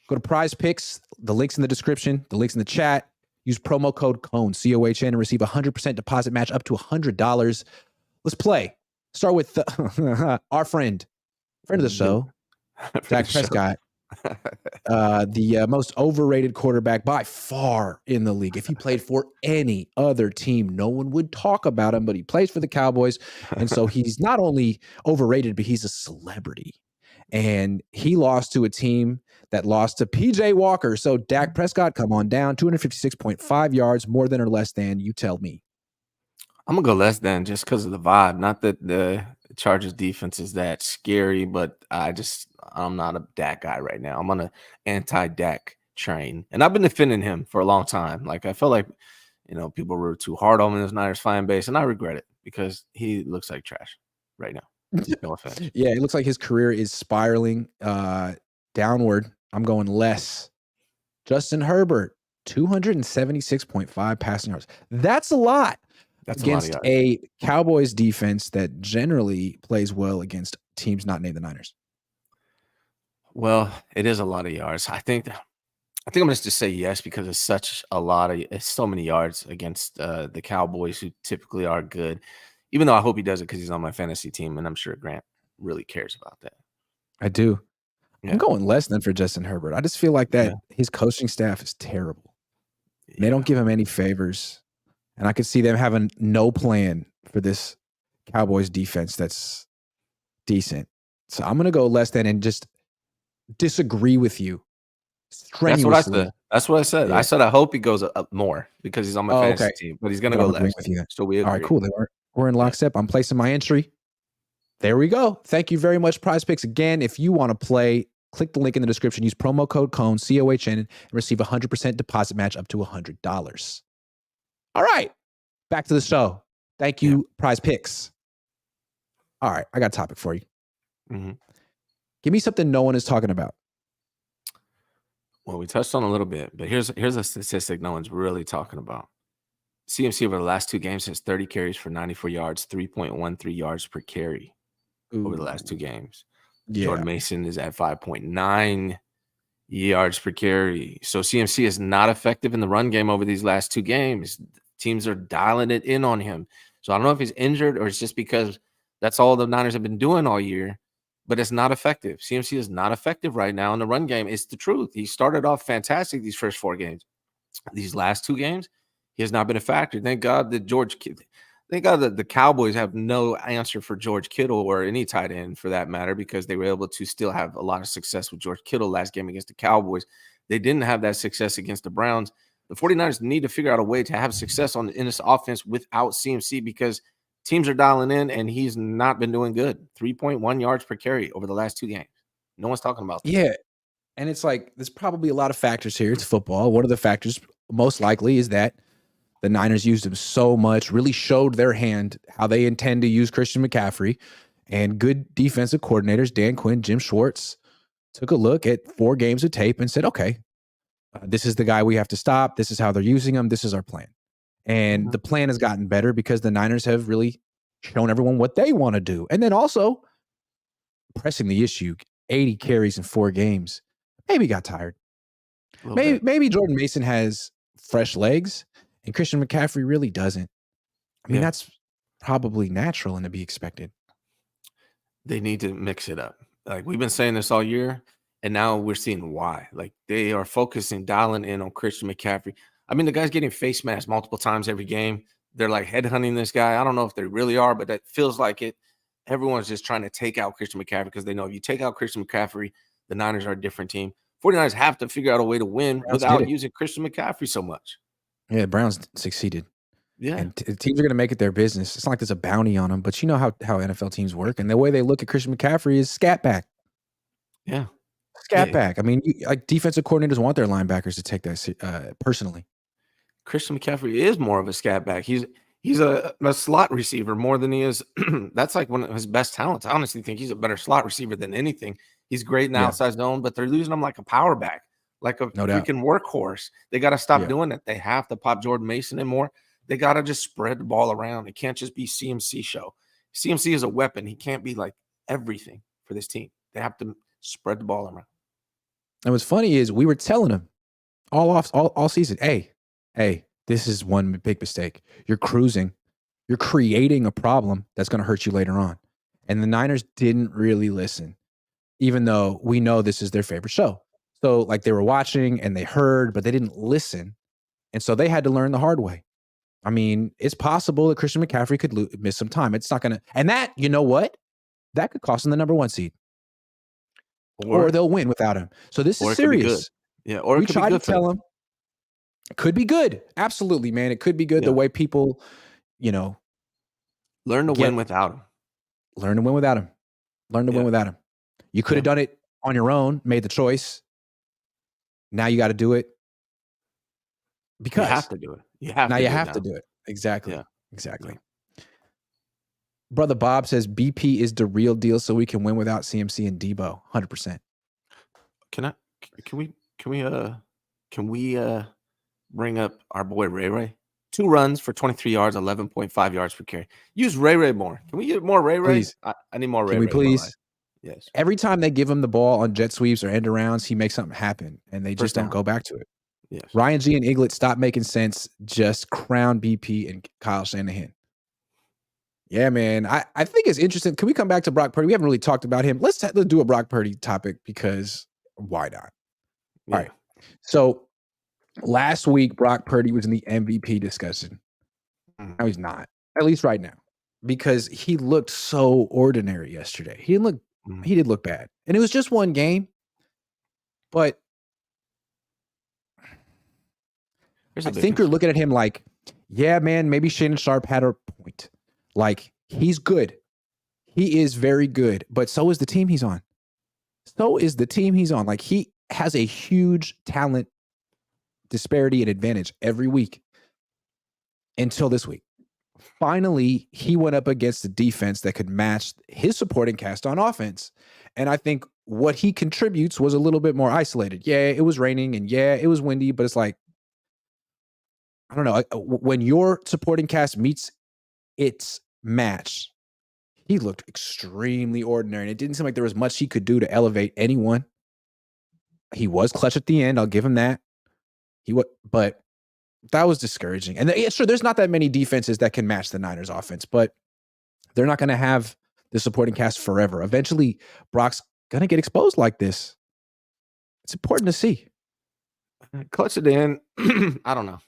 go to Prize Picks. The link's in the description. The link's in the chat. Use promo code COHN, COHN, and receive a 100% deposit match up to $100. Let's play. Start with our friend of the show, Dak Prescott, the most overrated quarterback by far in the league. If he played for any other team, no one would talk about him, but he plays for the Cowboys, and so he's not only overrated, but he's a celebrity. And he lost to a team that lost to PJ Walker. So Dak Prescott, come on down. 256.5 yards, more than or less than, you tell me. I'm going to go less than just because of the vibe. Not that the Chargers defense is that scary, but I'm not a Dak guy right now. I'm on an anti-Dak train. And I've been defending him for a long time. Like, I feel like, people were too hard on him in this Niners fan base, and I regret it because he looks like trash right now. No offense. Yeah, it looks like his career is spiraling downward. I'm going less. Justin Herbert, 276.5 passing yards. That's a lot. That's against a Cowboys defense that generally plays well against teams not named the Niners. Well, it is a lot of yards. I think I'm going to just say yes because it's so many yards against the Cowboys, who typically are good. Even though I hope he does it because he's on my fantasy team, and I'm sure Grant really cares about that. I do. Yeah. I'm going less than for Justin Herbert. I just feel like that his coaching staff is terrible. Yeah. They don't give him any favors. And I could see them having no plan for this Cowboys defense that's decent. So I'm going to go less than and just disagree with you strenuously. That's what I said. Yeah. I said I hope he goes up more because he's on my Oh, fantasy okay. team, but he's gonna But go I'm agreeing less. with you then. So we All right, agree. cool. Then we're in lockstep. I'm placing my entry. There we go. Thank you very much, Prize Picks. Again, if you want to play, click the link in the description. Use promo code Cohn, COHN, and receive a 100% deposit match up to $100. All right, back to the show. Thank you, Prize Picks. All right, I got a topic for you. Mm-hmm. Give me something no one is talking about. Well, we touched on a little bit, but here's a statistic no one's really talking about. CMC over the last 2 games has 30 carries for 94 yards, 3.13 yards per carry over the last 2 games. Yeah. Jordan Mason is at 5.9 yards per carry. So CMC is not effective in the run game over these last 2 games. Teams are dialing it in on him. So I don't know if he's injured or it's just because that's all the Niners have been doing all year, but it's not effective. CMC is not effective right now in the run game. It's the truth. He started off fantastic these first 4 games. These last 2 games, he has not been a factor. Thank God that the Cowboys have no answer for George Kittle or any tight end for that matter, because they were able to still have a lot of success with George Kittle last game against the Cowboys. They didn't have that success against the Browns. The 49ers need to figure out a way to have success in this offense without CMC because teams are dialing in and he's not been doing good. 3.1 yards per carry over the last 2 games. No one's talking about that. Yeah. And it's like, there's probably a lot of factors here. It's football. One of the factors most likely is that the Niners used him so much, really showed their hand how they intend to use Christian McCaffrey. And good defensive coordinators, Dan Quinn, Jim Schwartz, took a look at 4 games of tape and said, okay, this is the guy we have to stop. This is how they're using him. This is our plan. And the plan has gotten better because the Niners have really shown everyone what they want to do. And then also pressing the issue, 80 carries in 4 games. Maybe got tired. Maybe Jordan Mason has fresh legs and Christian McCaffrey really doesn't. I mean, that's probably natural and to be expected. They need to mix it up. Like we've been saying this all year, and now we're seeing why. Like they are focusing, dialing in on Christian McCaffrey. I mean, the guy's getting face masked multiple times every game. They're like headhunting this guy. I don't know if they really are, but that feels like it. Everyone's just trying to take out Christian McCaffrey because they know if you take out Christian McCaffrey, the Niners are a different team. 49ers have to figure out a way to win without using Christian McCaffrey so much. Yeah, the Browns succeeded. Yeah. And teams are going to make it their business. It's not like there's a bounty on them, but you know how NFL teams work. And the way they look at Christian McCaffrey is scat back. Yeah. Scat back. I mean, like defensive coordinators want their linebackers to take that personally. Christian McCaffrey is more of a scat back. He's a slot receiver more than he is. That's like one of his best talents. I honestly think he's a better slot receiver than anything. He's great in the outside zone, but they're losing him like a power back, like a freaking workhorse. They got to stop doing it. They have to pop Jordan Mason in more. They got to just spread the ball around. It can't just be CMC show. CMC is a weapon. He can't be like everything for this team. They have to spread the ball around. And what's funny is we were telling him all season, hey, this is one big mistake. You're cruising. You're creating a problem that's going to hurt you later on. And the Niners didn't really listen, even though we know this is their favorite show. So like they were watching and they heard, but they didn't listen. And so they had to learn the hard way. I mean, it's possible that Christian McCaffrey could miss some time. It's not going to, and that, you know what? That could cost them the number 1 seed. Or they'll win without him. So this is serious. Yeah, or we tried to tell him. It could be good. Absolutely, man. It could be good the way people, learn to win without him. Learn to win without him. Learn to win without him. You could have done it on your own, made the choice. Now you got to do it. Because you have to do it. You have to do it. Exactly. Yeah. Exactly. Yeah. Brother Bob says BP is the real deal, so we can win without CMC and Debo. 100%. Can we bring up our boy Ray? 2 runs for 23 yards, 11.5 yards per carry. Use Ray more. Can we get more Ray? Please. I need more Ray. Can we please? Yes. Every time they give him the ball on jet sweeps or end arounds, he makes something happen, and they just don't go back to it. Yes. Ryan G and Eaglet, stop making sense. Just crown BP and Kyle Shanahan. Yeah, man. I think it's interesting. Can we come back to Brock Purdy? We haven't really talked about him. Let's do a Brock Purdy topic because why not? Yeah. All right. So last week, Brock Purdy was in the MVP discussion. Now he's not, at least right now, because he looked so ordinary yesterday. He did look bad. And it was just one game. But I think you're looking at him like, yeah, man, maybe Shannon Sharp had a point. Like, he's good. He is very good, but so is the team he's on. Like, he has a huge talent disparity and advantage every week until this week. Finally, he went up against a defense that could match his supporting cast on offense. And I think what he contributes was a little bit more isolated. Yeah, it was raining and yeah, it was windy, but it's like, I don't know. When your supporting cast meets its match, he looked extremely ordinary. And it didn't seem like there was much he could do to elevate anyone. He was clutch at the end. I'll give him that. But that was discouraging. And sure, there's not that many defenses that can match the Niners offense, but they're not going to have the supporting cast forever. Eventually, Brock's going to get exposed like this. It's important to see. Clutch at the end. I don't know.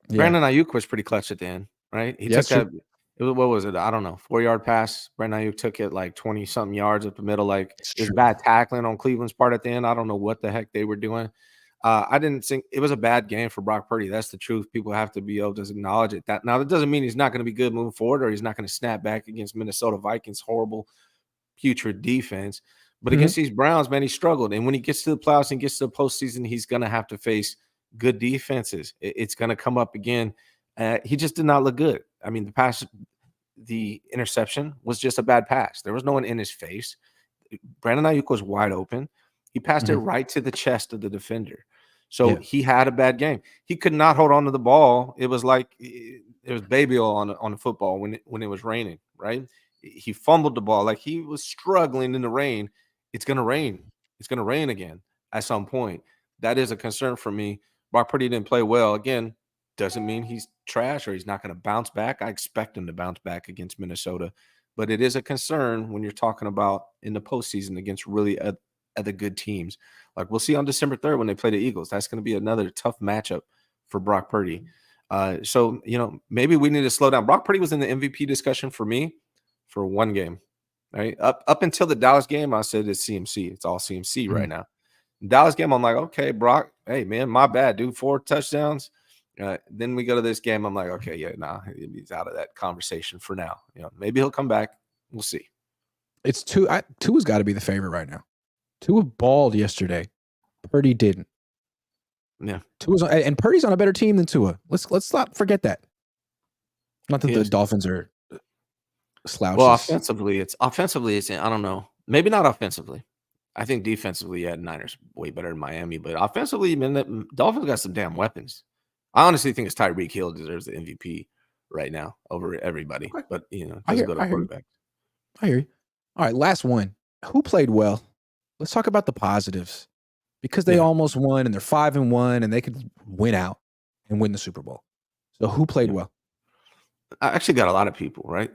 Brandon Ayuk was pretty clutch at the end, right? He took that. What was it? I don't know. 4-yard pass. Brandon Ayuk took it like 20-something yards up the middle. Like, it was bad tackling on Cleveland's part at the end. I don't know what the heck they were doing. I didn't think it was a bad game for Brock Purdy. That's the truth. People have to be able to acknowledge it. That doesn't mean he's not going to be good moving forward, or he's not going to snap back against Minnesota Vikings' horrible, putrid defense. But against these Browns, man, he struggled. And when he gets to the playoffs and gets to the postseason, he's going to have to face good defenses. It's going to come up again. He just did not look good. I mean, the interception was just a bad pass. There was no one in his face. Brandon Ayuk was wide open. He passed it right to the chest of the defender. So he had a bad game. He could not hold on to the ball. It was like it was baby oil on the football when it was raining, right? He fumbled the ball. Like, he was struggling in the rain. It's going to rain. It's going to rain again at some point. That is a concern for me. Brock Purdy didn't play well. Again, doesn't mean he's trash or he's not going to bounce back. I expect him to bounce back against Minnesota. But it is a concern when you're talking about in the postseason against really other good teams. Like, we'll see on December 3rd when they play the Eagles. That's going to be another tough matchup for Brock Purdy. So, maybe we need to slow down. Brock Purdy was in the MVP discussion for me for one game. Right? Up until the Dallas game, I said it's CMC. It's all CMC right now. Dallas game, I'm like, okay, Brock, hey, man, my bad, dude. 4 touchdowns. Then we go to this game. I'm like, okay, he's out of that conversation for now. Maybe he'll come back. We'll see. It's Tua's got to be the favorite right now. Tua balled yesterday. Purdy didn't. Yeah. And Purdy's on a better team than Tua. Let's not forget that. Not that the Dolphins are slouches. Well, offensively, it's I don't know. Maybe not offensively. I think defensively, Niners way better than Miami. But offensively, man, the Dolphins got some damn weapons. I honestly think it's Tyreek Hill deserves the MVP right now over everybody. Okay. But doesn't go to quarterback. I hear you. All right, last one. Who played well? Let's talk about the positives, because they almost won and they're 5-1 and they could win out and win the Super Bowl. So who played well? I actually got a lot of people, right?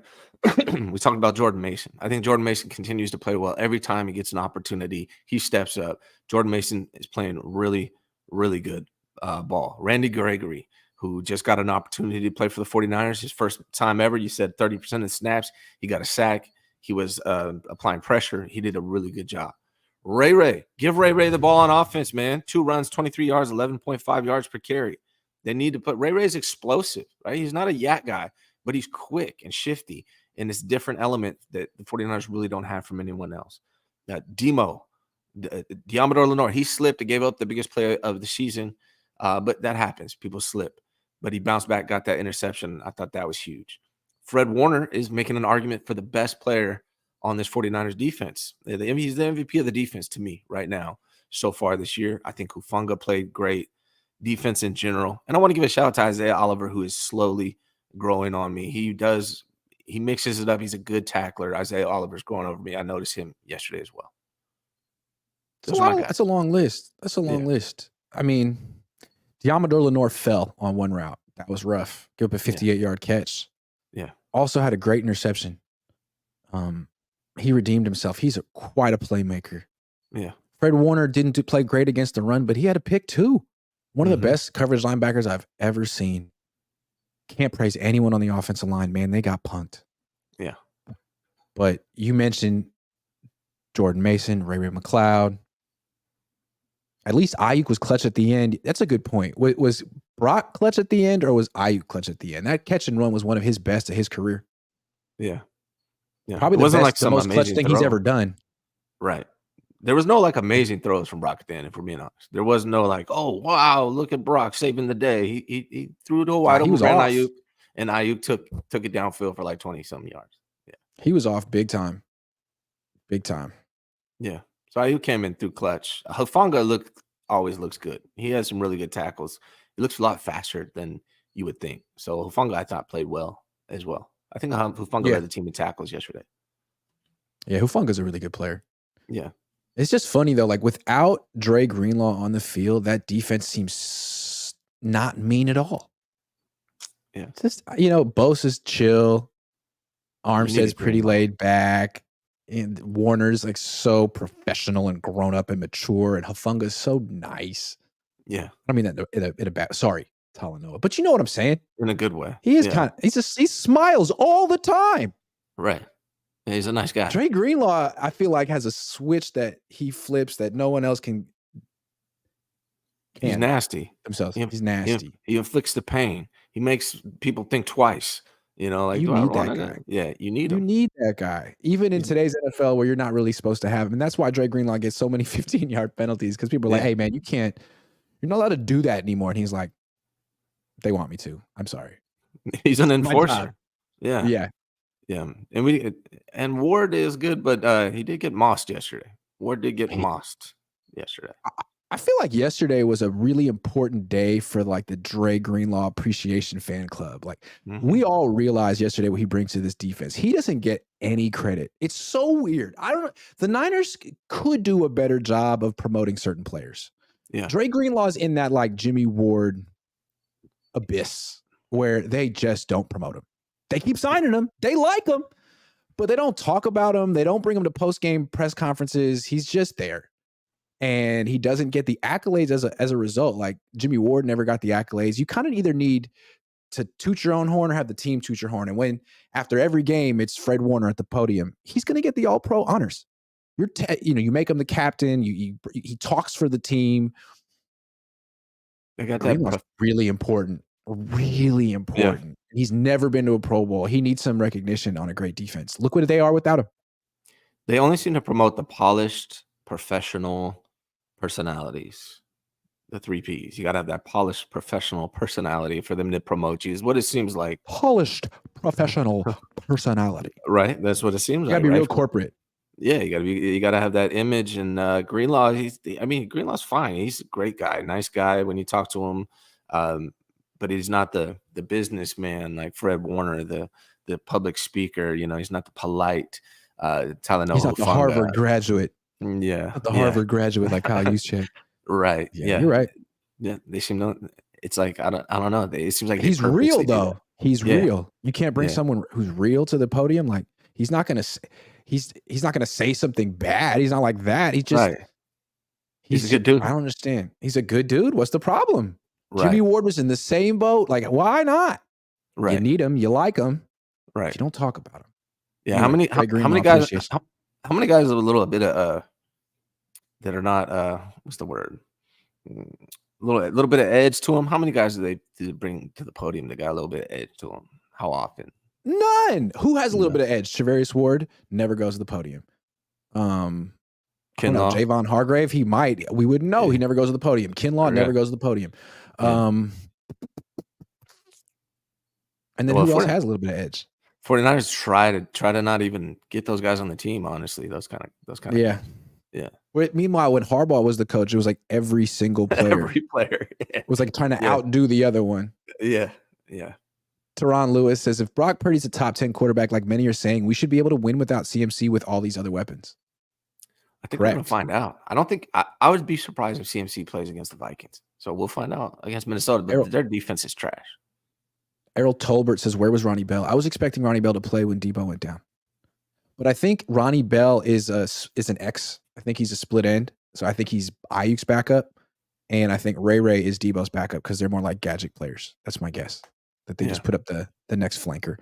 We talked about Jordan Mason. I think Jordan Mason continues to play well. Every time he gets an opportunity, he steps up. Jordan Mason is playing really, really good ball. Randy Gregory, who just got an opportunity to play for the 49ers, his first time ever. You said 30% of the snaps. He got a sack. He was applying pressure. He did a really good job. Ray, give Ray the ball on offense, man. 2 runs, 23 yards, 11.5 yards per carry. They need to put Ray's explosive, right? He's not a yak guy, but he's quick and shifty. And it's a different element that the 49ers really don't have from anyone else. Deamador Lenore, he slipped and gave up the biggest play of the season. But that happens. People slip. But he bounced back, got that interception. I thought that was huge. Fred Warner is making an argument for the best player on this 49ers defense. He's the MVP of the defense to me right now so far this year. I think Hufanga played great. Defense in general. And I want to give a shout out to Isaiah Oliver, who is slowly growing on me. He mixes it up. He's a good tackler. Isaiah Oliver's growing over me. I noticed him yesterday as well. That's a long list. List. I mean, Deamador Lenore fell on one route. That was rough. Give up a 58-yard catch. Yeah. Also had a great interception. He redeemed himself. He's quite a playmaker. Yeah. Fred Warner didn't play great against the run, but he had a pick too. One of the best coverage linebackers I've ever seen. Can't praise anyone on the offensive line, man. They got punked. Yeah. But you mentioned Jordan Mason, Ray McLeod. At least Ayuk was clutch at the end. That's a good point. Was Brock clutch at the end or was Ayuk clutch at the end? That catch and run was one of his best of his career. Yeah. Probably the best, the most clutch thing he's ever done. Right. There was no like amazing throws from Brock at the end, if we're being honest. There was no like, oh wow, look at Brock saving the day. He threw to a wide open Ayuk, and Ayuk took it downfield for like 20-something yards. Yeah. He was off big time. Big time. Yeah. So Ayuk came in through clutch. Hufanga always looks good. He has some really good tackles. He looks a lot faster than you would think. So Hufanga, I thought, played well as well. I think Hufanga led the team in tackles yesterday. Yeah, Hufanga's a really good player. Yeah. It's just funny, though. Like, without Dre Greenlaw on the field, that defense seems not mean at all. Yeah. It's just, Bosa's chill. Armstead's pretty laid back. And Warner's, like, so professional and grown up and mature. And Hufanga's so nice. Yeah. I mean, in a bad... Sorry, Talanoa. But you know what I'm saying? In a good way. He is he smiles all the time. Right. Yeah, he's a nice guy. Dre Greenlaw, I feel like, has a switch that he flips that no one else can. He's nasty. Himself. He's nasty. He inflicts the pain. He makes people think twice. Like you need that guy. Yeah, you need him. You need that guy. Even in today's NFL where you're not really supposed to have him. And that's why Dre Greenlaw gets so many 15-yard penalties, because people are like, hey, man, you're not allowed to do that anymore. And he's like, they want me to. I'm sorry. He's an enforcer. Yeah. Yeah. Yeah, and Ward is good, but he did get mossed yesterday. Ward did get mossed yesterday. I feel like yesterday was a really important day for like the Dre Greenlaw Appreciation Fan Club. Like we all realized yesterday what he brings to this defense. He doesn't get any credit. It's so weird. I don't know. The Niners could do a better job of promoting certain players. Yeah, Dre Greenlaw's in that like Jimmy Ward abyss where they just don't promote him. They keep signing him. They like him, but they don't talk about him. They don't bring him to post-game press conferences. He's just there. And he doesn't get the accolades as a result. Like Jimmy Ward never got the accolades. You kind of either need to toot your own horn or have the team toot your horn. And when after every game, it's Fred Warner at the podium, he's going to get the All-Pro honors. You make him the captain. He talks for the team. I got that. Really important. Really important. Yeah. He's never been to a Pro Bowl. He needs some recognition on a great defense. Look what they are without him. They only seem to promote the polished, professional personalities. The 3 Ps. You got to have that polished, professional personality for them to promote you. Is what it seems like. Polished, professional personality. Right. That's what it seems like. You got to be real corporate. Yeah, you got to have that image. And Greenlaw, Greenlaw's fine. He's a great guy, nice guy when you talk to him. But he's not the businessman like Fred Warner, the public speaker. He's not the polite Talanoa. He's not the Harvard graduate. Yeah, not the Harvard graduate like Kyle Juszczyk. Right. Yeah, you're right. Yeah, they seem to. It's like I don't know. It seems like he's real though. He's real. You can't bring someone who's real to the podium. Like he's not gonna say something bad. He's not like that. He's just he's a good dude. I don't understand. He's a good dude. What's the problem? Right. Jimmy Ward was in the same boat. Like, why not? Right. You need him. You like him. Right. You don't talk about him. Yeah. How many guys? How many guys have a little bit of that are not what's the word? A little bit of edge to them. How many guys do they bring to the podium that got a little bit of edge to them? How often? None. Who has a little bit of edge? Travarius Ward never goes to the podium. Javon Hargrave, he might. We wouldn't know. He never goes to the podium. Kinlaw never goes to the podium. And then who else has a little bit of edge? 49ers try to not even get those guys on the team, honestly. Those kind of yeah. Yeah. Meanwhile, when Harbaugh was the coach, it was like every single player. Was like trying to outdo the other one. Yeah. Yeah. Teron Lewis says, if Brock Purdy's a top 10 quarterback, like many are saying, we should be able to win without CMC with all these other weapons. I think we're going to find out. I don't think I would be surprised if CMC plays against the Vikings. So we'll find out against Minnesota. Their defense is trash. Errol Tolbert says, where was Ronnie Bell? I was expecting Ronnie Bell to play when Debo went down. But I think Ronnie Bell is an X. I think he's a split end. So I think he's Ayuk's backup. And I think Ray is Debo's backup because they're more like gadget players. That's my guess. That they just put up the next flanker.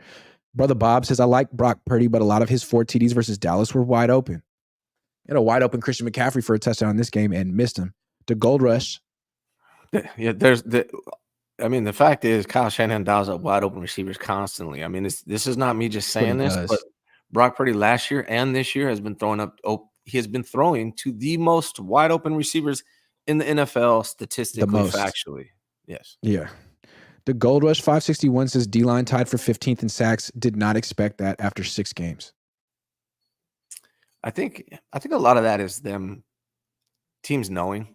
Brother Bob says, I like Brock Purdy, but a lot of his 4 TDs versus Dallas were wide open. He had a wide open Christian McCaffrey for a touchdown in this game and missed him. The Gold Rush. Yeah, I mean, the fact is Kyle Shanahan dials up wide open receivers constantly. I mean, this is not me just What he saying this, but does. Brock Purdy last year and this year has been he has been throwing to the most wide open receivers in the NFL The statistically, most. factually. Yes. Yeah. The Gold Rush 561 says D-line tied for 15th in sacks. Did not expect that after 6 games. I think a lot of that is them teams knowing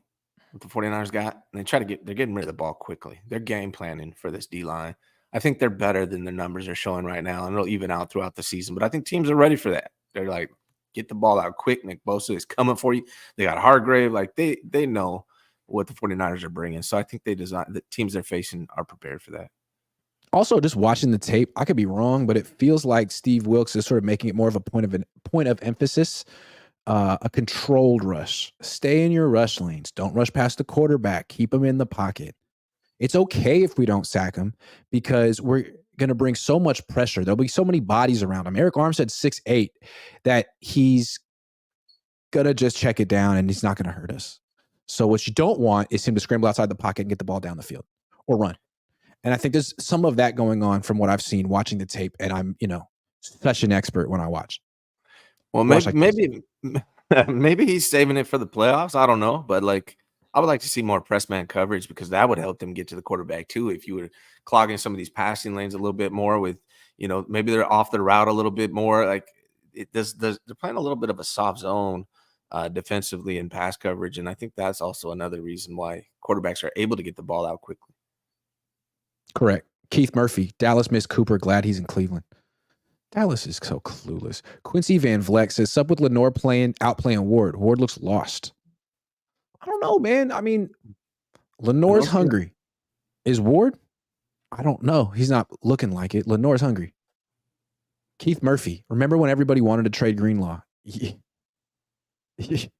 what the 49ers got, and they're getting rid of the ball quickly. They're game planning for this D-line. I think they're better than the numbers are showing right now, and it'll even out throughout the season. But I think teams are ready for that. They're like, get the ball out quick. Nick Bosa is coming for you. They got Hargrave. Like they know what the 49ers are bringing. So I think the teams they're facing are prepared for that. Also, just watching the tape, I could be wrong, but it feels like Steve Wilks is sort of making it more of a point of emphasis. A controlled rush. Stay in your rush lanes. Don't rush past the quarterback. Keep him in the pocket. It's okay if we don't sack him because we're going to bring so much pressure. There'll be so many bodies around him. Eric Armstead's 6'8", that he's going to just check it down and he's not going to hurt us. So what you don't want is him to scramble outside the pocket and get the ball down the field or run. And I think there's some of that going on from what I've seen watching the tape. And I'm, such an expert when I watch. Well, maybe he's saving it for the playoffs. I don't know, but I would like to see more press man coverage because that would help them get to the quarterback too. If you were clogging some of these passing lanes a little bit more with, maybe they're off the route a little bit more. Like they're playing a little bit of a soft zone defensively in pass coverage, and I think that's also another reason why quarterbacks are able to get the ball out quickly. Correct. Keith Murphy, Dallas missed Cooper. Glad he's in Cleveland. Dallas is so clueless. Quincy Van Vleck says, "Sup with Lenore outplaying Ward. Ward looks lost." I don't know, man. I mean, Lenore's hungry. Is Ward? I don't know. He's not looking like it. Lenore's hungry. Keith Murphy. Remember when everybody wanted to trade Greenlaw?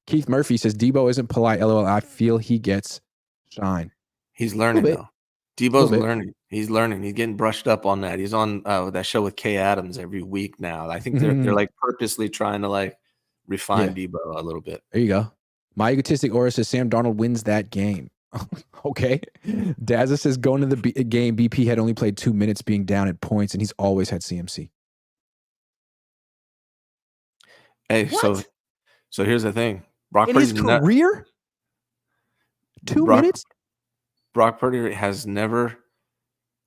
Keith Murphy says, Debo isn't polite. LOL. I feel he gets shine. He's learning, though. Debo's learning. He's learning. He's getting brushed up on that. He's on that show with Kay Adams every week now. I think they're like purposely trying to refine Debo a little bit. There you go. My egotistic aura says Sam Darnold wins that game. Okay. Dazza says going to the game, BP had only played 2 minutes being down at points, and he's always had CMC. Hey, what? So here's the thing. Brock Purdy's career? 2 minutes? Brock Purdy has never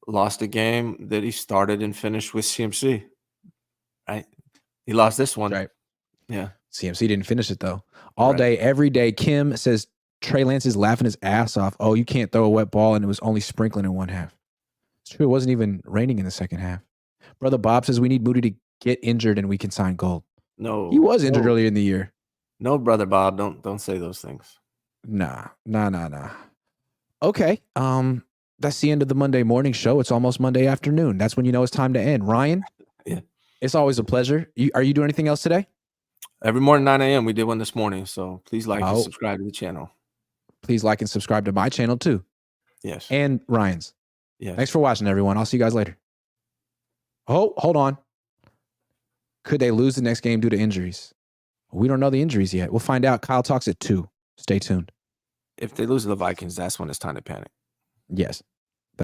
lost a game that he started and finished with CMC. Right? He lost this one. Right. Yeah. CMC didn't finish it, though. All day, every day. Kim says Trey Lance is laughing his ass off. Oh, you can't throw a wet ball, and it was only sprinkling in one half. It's true. It wasn't even raining in the second half. Brother Bob says we need Moody to get injured and we can sign Gold. No. He was injured earlier in the year. No, Brother Bob. Don't say those things. Nah. Okay. That's the end of the Monday morning show. It's almost Monday afternoon. That's when you know it's time to end. Ryan? Yeah. It's always a pleasure. Are you doing anything else today? Every morning, 9 a.m. We did one this morning. So please like and subscribe to the channel. Please like and subscribe to my channel too. Yes. And Ryan's. Yes. Thanks for watching, everyone. I'll see you guys later. Oh, hold on. Could they lose the next game due to injuries? We don't know the injuries yet. We'll find out. Kyle talks at 2. Stay tuned. If they lose to the Vikings, that's when it's time to panic. Yes.